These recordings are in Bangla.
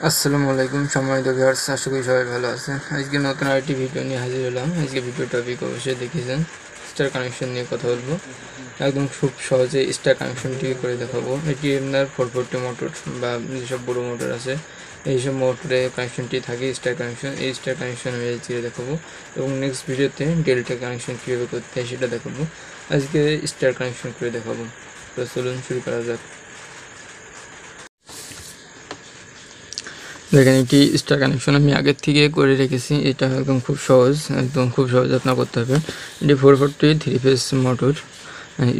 আসসালামু আলাইকুম সম্মানিত ভিউয়ার্স, আশা করি সবাই ভালো আছেন। আজকে নতুন আরেকটি ভিডিও নিয়ে হাজির হলাম। আজকে ভিডিও টপিক অবশ্যই দেখেছেন, স্টার কানেকশন নিয়ে কথা বলবো। একদম খুব সহজে স্টার কানেকশনটি করে দেখাবো। এটি আপনার 440 মোটর বা যেসব বড়ো মোটর আছে এইসব মোটরে কানেকশনটি থাকে স্টার কানেকশন। এই স্টার কানেকশন আমি চিরে দেখাবো এবং নেক্সট ভিডিওতে ডেল্টা কানেকশন কীভাবে করতে হয় সেটা দেখাবো। আজকে স্টার কানেকশন করে দেখাবো। তো চলুন শুরু করা যাক। দেখেন, এটি স্টার কানেকশন আমি আগের থেকে করে রেখেছি। এটা একদম খুব সহজ আপনার করতে হবে। এটি 440 3 ফেজ মোটর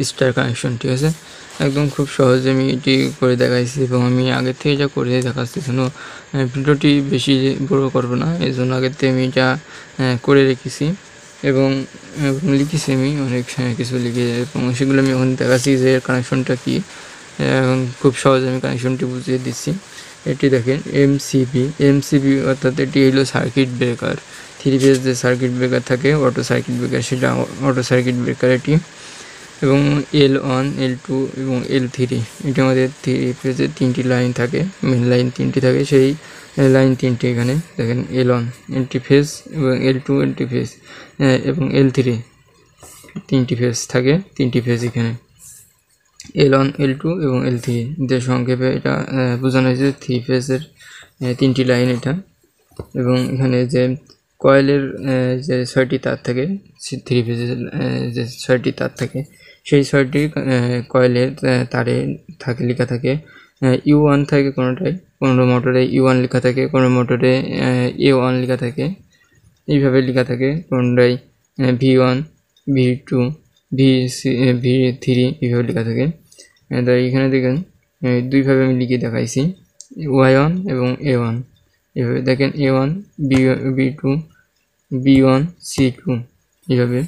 স্টার কানেকশন, ঠিক আছে। একদম খুব সহজ আমি এটি করে দেখাইছি এবং আমি আগের থেকে যা করে দেখাচ্ছি জন্য ভিডিওটি বেশি বড় করব না, এই জন্য আগের থেকে আমি এটা করে রেখেছি এবং লিখেছি। আমি অনেক কিছু লিখে এবং সেগুলো আমি এখন দেখাচ্ছি যে কানেকশনটা কী। খুব সহজ আমি কানেকশনটি বুঝিয়ে দিচ্ছি। এটি দেখেন এমসিবি অর্থাৎ এটি হলো সার্কিট ব্রেকার। 3 ফেজ যে সার্কিট ব্রেকার থাকে, অটো সার্কিট ব্রেকার, সেটা অটো সার্কিট ব্রেকার এটি। এবং L1 L2 এবং L3 এটি আমাদের 3 ফেজের 3টি লাইন থাকে, মেন লাইন 3টি থাকে। সেই লাইন 3টি এখানে দেখেন, L1 এন্টি ফেজ এবং L2 এন্টি ফেজ এবং L3 3টি ফেজ থাকে, 3টি ফেজ এখানে L1 L2 এবং L3 যে সংক্ষেপে এটা বোঝানো হয়েছে 3 ফেজের 3টি লাইন এটা। এবং এখানে যে কয়েলের যে 6টি তার থাকে, 3 ফেজের যে 6টি তার থাকে, সেই 6টি কয়েলের তারে থাকে লেখা থাকে U1 থাকে কোনোটায়, কোনো মোটরে U1 লেখা থাকে, কোনো মোটরে A1 লেখা থাকে, এইভাবে লেখা থাকে। কোনোটায় V1 V2 V3 এইভাবে লেখা থাকে। তাই এখানে দেখেন দুইভাবে আমি লিখে দেখাইছি, Y1 এবং A1 এভাবে দেখেন, A1 B2 B1 C2 এইভাবে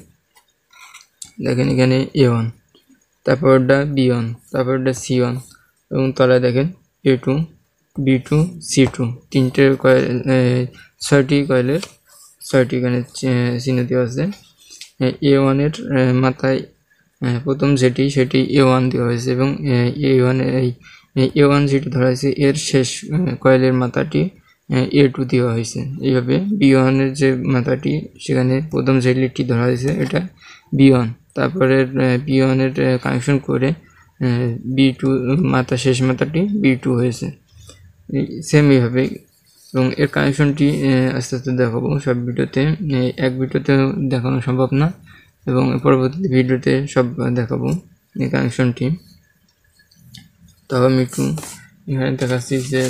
দেখেন। এখানে A1, তারপরটা B1, তারপরটা C1 এবং তলায় দেখেন A2 B2 C2 তিনটে কয়েল, 6টি কয়েলের 6টি এখানে চিহ্ন দেওয়া আছে। A1 এর মাথায় প্রথম যেটি সেটি A1 দেওয়া হয়েছে এবং A1 যেটি ধরা হয়েছে এর শেষ কয়েলের মাথাটি A2 দেওয়া হয়েছে। এইভাবে B1 এর যে মাথাটি সেখানে প্রথম যে লিডটি ধরা হয়েছে এটা B1, তারপরে B1 এর কানেকশন করে B2 মাথা, শেষ মাথাটি B2 হয়েছে। সেম এইভাবে এবং এর কানেকশনটি আস্তে আস্তে দেখাবো সব ভিডিওতে। এক ভিডিওতে দেখানো সম্ভব না এবং পরবর্তী ভিডিওতে সব দেখাবো এই কানেকশনটি। তবে আমি একটু এখানে দেখাচ্ছি যে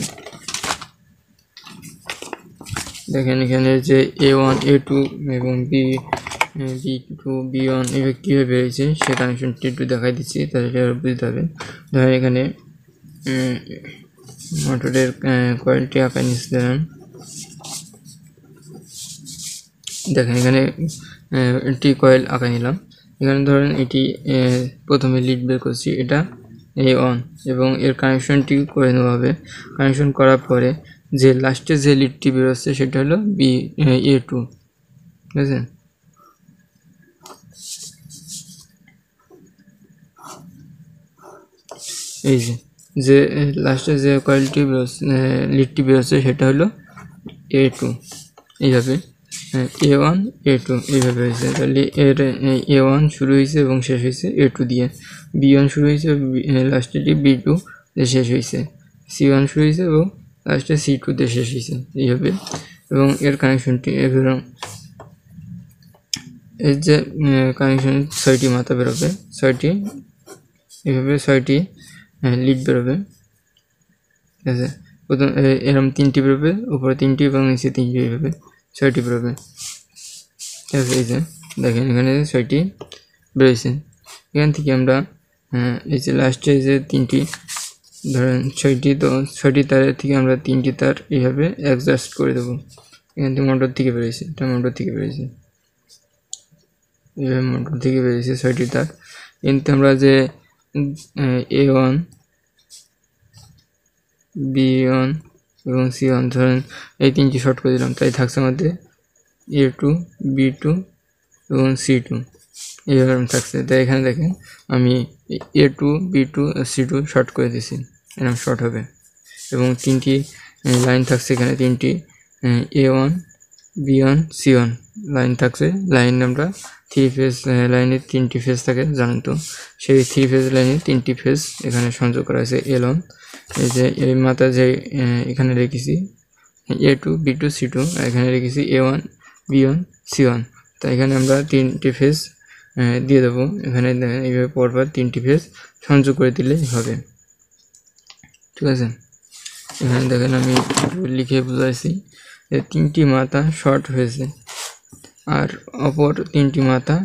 দেখেন এখানে যে A1 A2 এবং B2 B1 এভাবে কীভাবে বেরিয়েছে সে কানেকশনটি একটু দেখাই দিচ্ছি, তাহলে বুঝতে হবে। ধরেন এখানে মোটরের কয়েলটি আঁকা নিচ্ছে, দেখেন এখানে একটি কয়েল আঁকা নিলাম। এখানে ধরেন এটি প্রথমে লিড বের করছি, এটা A1 এবং এর কানেকশনটি করে নেওয়া হবে। কানেকশন করার পরে যে লাস্টে যে লিডটি বেরোচ্ছে সেটা হলো A2, ঠিক আছে। এই যে লাস্টে যে কয়েলটি বেরোচ্ছে, লিডটি বেরোচ্ছে সেটা হলো A2। এইভাবে A1 A2 এইভাবে হয়েছে। তাহলে এর A1 শুরু হয়েছে এবং শেষ হয়েছে A2 দিয়ে, B1 শুরু হয়েছে লাস্টেটি B2 দিয়ে শেষ হয়েছে, C1 শুরু হয়েছে এবং লাস্টে C2 দিয়ে শেষ হয়েছে এইভাবে। এবং এর কানেকশনটি এবং এর যে কানেকশন 6টি মাথা বেরোবে, 6টি এইভাবে 6টি লিড বেরোবে, ঠিক আছে। প্রথম এরকম 3টি বেরোবে, উপরে 3টি এবং নিচে 3টি, এইভাবে 6টি বেরোবে, ঠিক আছে। এই যে দেখেন এখানে 6টি বেরোয়েছে। এখান থেকে আমরা এই যে লাস্টে যে 3টি ধরেন 6টি, তো 6টি তারের থেকে আমরা 3টি তার এইভাবে অ্যাডজাস্ট করে দেবো। এখান থেকে মোটর থেকে বেরিয়েছে, এটা মোটর থেকে বেরিয়েছে, এইভাবে মোটর থেকে বেরিয়েছে 6টি তার। কিন্তু আমরা যে A1 B1 এবং C1 ধরেন এই 3টি শর্ট করে দিলাম, তাই থাকছে আমাদের A2 B2 এবং C2 এইভাবে থাকছে। তাই এখানে দেখেন আমি A2 B2 C2 শর্ট করে দিয়েছি, এরকম শর্ট হবে। এবং 3টি লাইন থাকছে এখানে তিনটি A1 B1 C1 লাইন থাকছে। লাইন আমরা থ্রি ফেজ লাইনের তিনটি ফেজ থাকে জানেন তো, সেই থ্রি ফেজ লাইনে তিনটি ফেজ এখানে সংযোগ করা হয়েছে L1। এই যে এই মাথা যে এখানে রেখেছি A2 B2 C2, এখানে রেখেছি A1 B1 C1। তো এখানে আমরা তিনটি ফেজ দিয়ে দেবো। এখানে এইভাবে পরপর তিনটি ফেজ সংযোগ করে দিলে হবে, ঠিক আছে। এখানে দেখেন আমি লিখে বুঝাইছি যে তিনটি মাথা শর্ট হয়েছে আর অপর তিনটি মাথা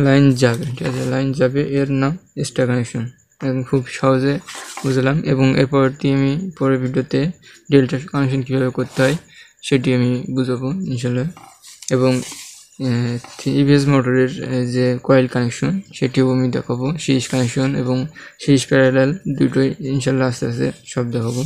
লাইন যাবে, ঠিক আছে। লাইন যাবে, এর নাম স্টার কানেকশন। এবং খুব সহজে বুঝলাম, এবং এরপরটি আমি পরের ভিডিওতে ডেল্টা কানেকশন কীভাবে করতে হয় সেটি আমি বুঝাবো ইনশাল্লাহ। এবং থ্রি ফেজ মোটরের যে কয়েল কানেকশন সেটিও আমি দেখাবো, সিরিজ কানেকশন এবং সিরিজ প্যারালাল দুটোই ইনশাল্লাহ আস্তে আস্তে সব দেখাবো।